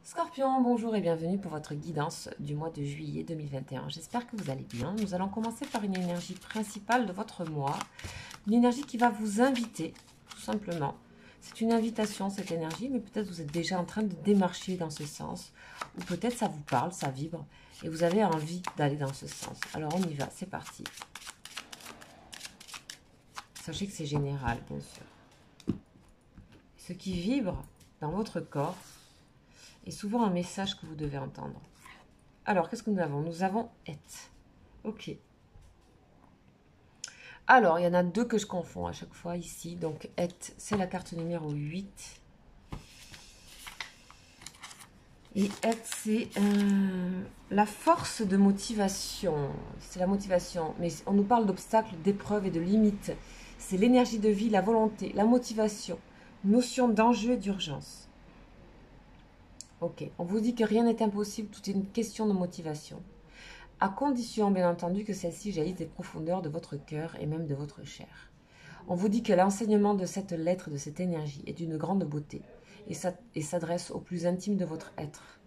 Scorpion, bonjour et bienvenue pour votre guidance du mois de juillet 2021. J'espère que vous allez bien. Nous allons commencer par une énergie principale de votre mois. Une énergie qui va vous inviter, tout simplement. C'est une invitation, cette énergie, mais peut-être vous êtes déjà en train de démarcher dans ce sens. Ou peut-être ça vous parle, ça vibre, et vous avez envie d'aller dans ce sens. Alors on y va, c'est parti. Sachez que c'est général, bien sûr. Ce qui vibre dans votre corps, et souvent un message que vous devez entendre. Alors, qu'est-ce que nous avons? Nous avons « et ». Ok. Alors, il y en a deux que je confonds à chaque fois ici. Donc, « et », c'est la carte numéro 8. Et « et », c'est la force de motivation. C'est la motivation. Mais on nous parle d'obstacles, d'épreuves et de limites. C'est l'énergie de vie, la volonté, la motivation. Notion d'enjeu et d'urgence. Ok, on vous dit que rien n'est impossible, tout est une question de motivation. À condition, bien entendu, que celle-ci jaillisse des profondeurs de votre cœur et même de votre chair. On vous dit que l'enseignement de cette lettre, de cette énergie, est d'une grande beauté et s'adresse au plus intime de votre être.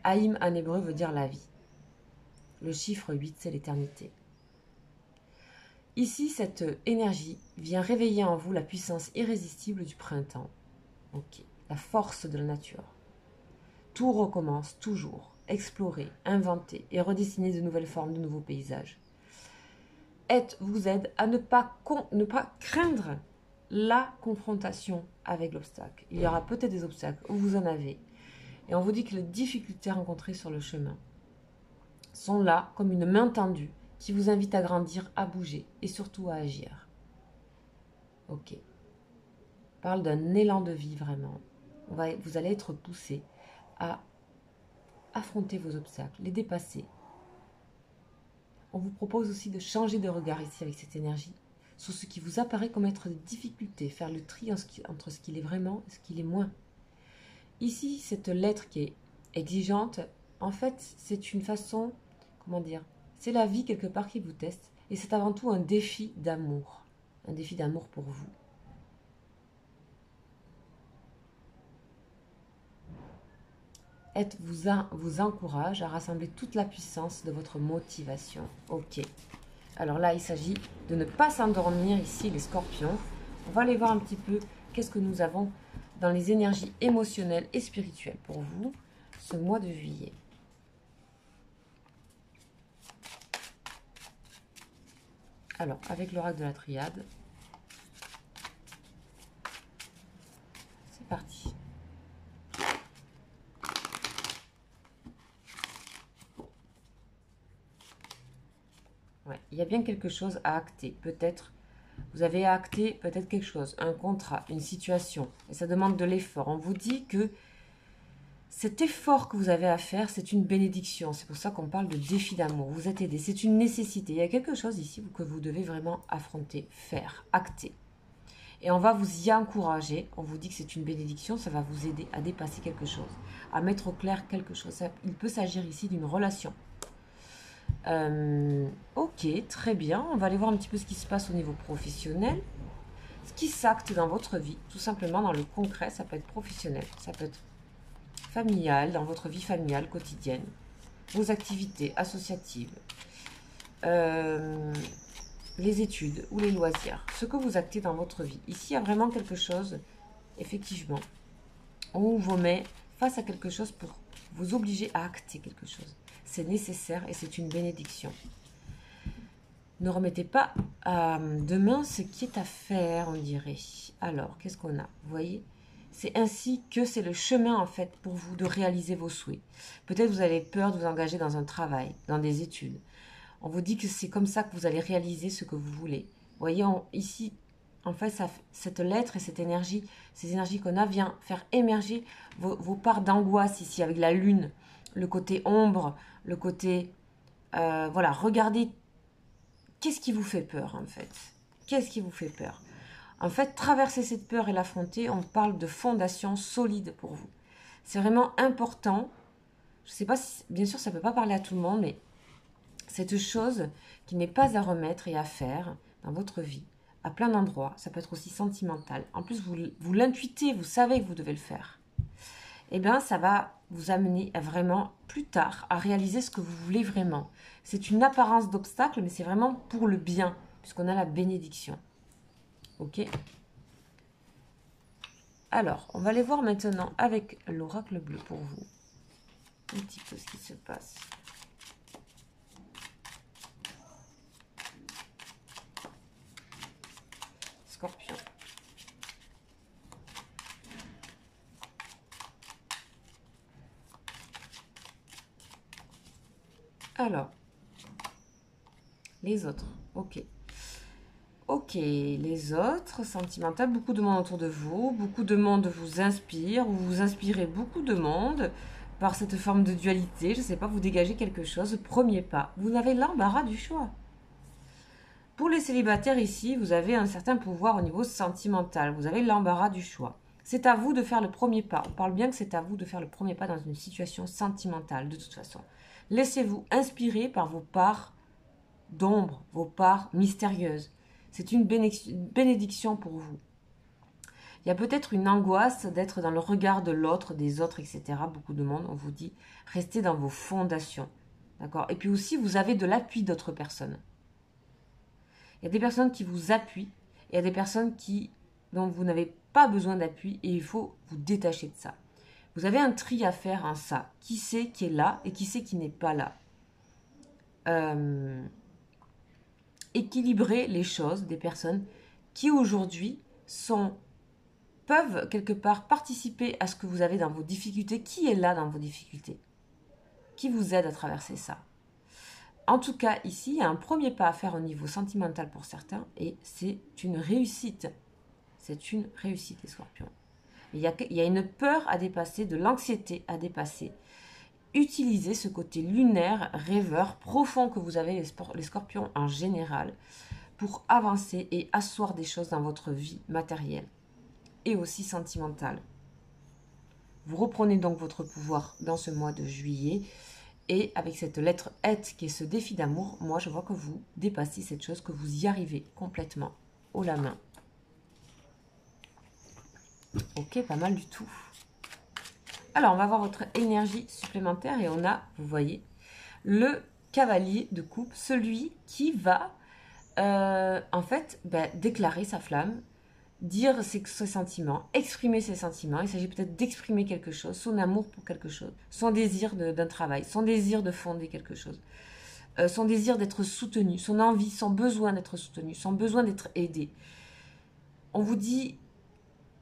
Haïm en hébreu veut dire la vie. Le chiffre 8, c'est l'éternité. Ici, cette énergie vient réveiller en vous la puissance irrésistible du printemps. Ok, la force de la nature. Tout recommence toujours, explorer, inventer et redessiner de nouvelles formes, de nouveaux paysages. Et vous aide à ne pas craindre la confrontation avec l'obstacle. Il y aura peut-être des obstacles, où vous en avez. Et on vous dit que les difficultés rencontrées sur le chemin sont là comme une main tendue qui vous invite à grandir, à bouger et surtout à agir. Ok. On parle d'un élan de vie vraiment. Vous allez être poussé à affronter vos obstacles, les dépasser. On vous propose aussi de changer de regard ici avec cette énergie sur ce qui vous apparaît comme être des difficultés, faire le tri entre ce qu'il est vraiment et ce qu'il est moins. Ici, cette lettre qui est exigeante, en fait, c'est une façon, comment dire, c'est la vie quelque part qui vous teste et c'est avant tout un défi d'amour pour vous. Vous encourage à rassembler toute la puissance de votre motivation. Ok. Alors là, il s'agit de ne pas s'endormir ici, les scorpions. On va aller voir un petit peu qu'est-ce que nous avons dans les énergies émotionnelles et spirituelles pour vous ce mois de juillet. Alors, avec l'oracle de la triade, c'est parti. Ouais, il y a bien quelque chose à acter. Peut-être, vous avez à acter peut-être quelque chose, un contrat, une situation. Et ça demande de l'effort. On vous dit que cet effort que vous avez à faire, c'est une bénédiction. C'est pour ça qu'on parle de défi d'amour. Vous êtes aidé. C'est une nécessité. Il y a quelque chose ici que vous devez vraiment affronter, faire, acter. Et on va vous y encourager. On vous dit que c'est une bénédiction. Ça va vous aider à dépasser quelque chose, à mettre au clair quelque chose. Il peut s'agir ici d'une relation. Ok, très bien. On va aller voir un petit peu ce qui se passe au niveau professionnel. Ce qui s'acte dans votre vie, tout simplement dans le concret. Ça peut être professionnel, ça peut être familial, dans votre vie familiale quotidienne, vos activités associatives, les études ou les loisirs, ce que vous actez dans votre vie. Ici, il y a vraiment quelque chose, effectivement, on vous met face à quelque chose pour vous obliger à acter quelque chose. C'est nécessaire et c'est une bénédiction. Ne remettez pas à demain ce qui est à faire, on dirait. Alors, qu'est-ce qu'on a? Vous voyez? C'est ainsi que c'est le chemin, en fait, pour vous de réaliser vos souhaits. Peut-être vous avez peur de vous engager dans un travail, dans des études. On vous dit que c'est comme ça que vous allez réaliser ce que vous voulez. Vous voyez, ici, en fait, cette lettre et cette énergie, ces énergies qu'on a, vient faire émerger vos parts d'angoisse ici, avec la lune, le côté ombre, le côté... voilà, regardez, qu'est-ce qui vous fait peur, en fait? Qu'est-ce qui vous fait peur? En fait, traverser cette peur et l'affronter, on parle de fondation solide pour vous. C'est vraiment important. Je ne sais pas si, bien sûr, ça ne peut pas parler à tout le monde, mais cette chose qui n'est pas à remettre et à faire dans votre vie, à plein d'endroits, ça peut être aussi sentimental. En plus, vous l'intuitez, vous savez que vous devez le faire. eh bien, ça va vous amener vraiment plus tard à réaliser ce que vous voulez vraiment. C'est une apparence d'obstacle, mais c'est vraiment pour le bien, puisqu'on a la bénédiction. Ok? Alors, on va aller voir maintenant avec l'oracle bleu pour vous. Un petit peu ce qui se passe. Scorpion. Alors, les autres, ok. Ok, les autres, sentimentales, beaucoup de monde autour de vous, beaucoup de monde vous inspire, vous inspirez beaucoup de monde par cette forme de dualité, je ne sais pas, vous dégagez quelque chose, premier pas, vous avez l'embarras du choix. Pour les célibataires ici, vous avez un certain pouvoir au niveau sentimental, vous avez l'embarras du choix. C'est à vous de faire le premier pas, on parle bien que c'est à vous de faire le premier pas dans une situation sentimentale, de toute façon. Laissez-vous inspirer par vos parts d'ombre, vos parts mystérieuses. C'est une bénédiction pour vous. Il y a peut-être une angoisse d'être dans le regard de l'autre, des autres, etc. Beaucoup de monde, on vous dit, restez dans vos fondations. D'accord? Et puis aussi, vous avez de l'appui d'autres personnes. Il y a des personnes qui vous appuient, et il y a des personnes dont vous n'avez pas besoin d'appui, et il faut vous détacher de ça. Vous avez un tri à faire en ça. Qui c'est qui est là et qui c'est qui n'est pas là. Équilibrer les choses des personnes qui aujourd'hui peuvent quelque part participer à ce que vous avez dans vos difficultés. Qui est là dans vos difficultés? Qui vous aide à traverser ça? En tout cas, ici, il y a un premier pas à faire au niveau sentimental pour certains et c'est une réussite. C'est une réussite, les scorpions. Il y a une peur à dépasser, de l'anxiété à dépasser. Utilisez ce côté lunaire, rêveur, profond que vous avez les scorpions en général pour avancer et asseoir des choses dans votre vie matérielle et aussi sentimentale. Vous reprenez donc votre pouvoir dans ce mois de juillet et avec cette lettre Et qui est ce défi d'amour, moi je vois que vous dépassez cette chose, que vous y arrivez complètement haut la main. Ok, pas mal du tout. Alors, on va voir votre énergie supplémentaire et on a, vous voyez, le cavalier de coupe, celui qui va, en fait, déclarer sa flamme, dire ses sentiments, exprimer ses sentiments. Il s'agit peut-être d'exprimer quelque chose, son amour pour quelque chose, son désir d'un travail, son désir de fonder quelque chose, son désir d'être soutenu, son envie, son besoin d'être soutenu, son besoin d'être aidé. On vous dit...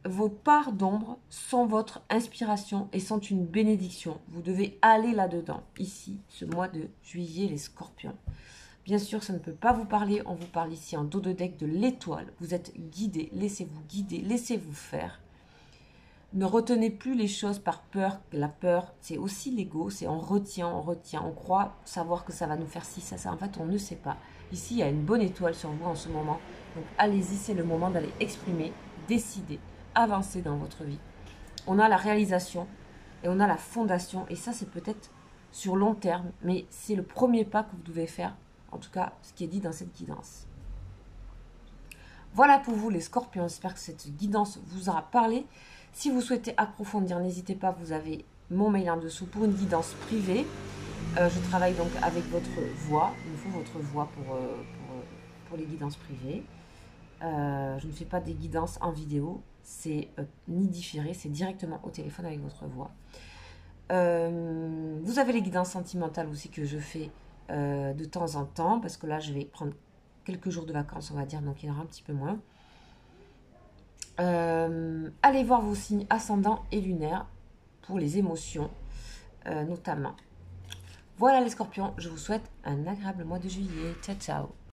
Vos parts d'ombre sont votre inspiration et sont une bénédiction. Vous devez aller là-dedans, ici, ce mois de juillet, les scorpions. Bien sûr, ça ne peut pas vous parler. On vous parle ici en dos de deck de l'étoile. Vous êtes guidé, laissez-vous guider, laissez-vous faire. Ne retenez plus les choses par peur. La peur, c'est aussi l'ego. C'est on retient. On croit savoir que ça va nous faire ci, ça. En fait, on ne sait pas. Ici, il y a une bonne étoile sur vous en ce moment. Donc, allez-y, c'est le moment d'aller exprimer, décider. Avancer dans votre vie. On a la réalisation et on a la fondation et ça c'est peut-être sur long terme, mais c'est le premier pas que vous devez faire, en tout cas ce qui est dit dans cette guidance. Voilà pour vous les scorpions, j'espère que cette guidance vous aura parlé. Si vous souhaitez approfondir, n'hésitez pas, vous avez mon mail en dessous pour une guidance privée. Je travaille donc avec votre voix, il me faut votre voix pour les guidances privées. Je ne fais pas des guidances en vidéo, c'est ni différé, c'est directement au téléphone avec votre voix. Vous avez les guidances sentimentales aussi que je fais de temps en temps, parce que là je vais prendre quelques jours de vacances, on va dire, donc il y en aura un petit peu moins. Allez voir vos signes ascendants et lunaires pour les émotions, notamment. Voilà les scorpions, je vous souhaite un agréable mois de juillet. Ciao, ciao.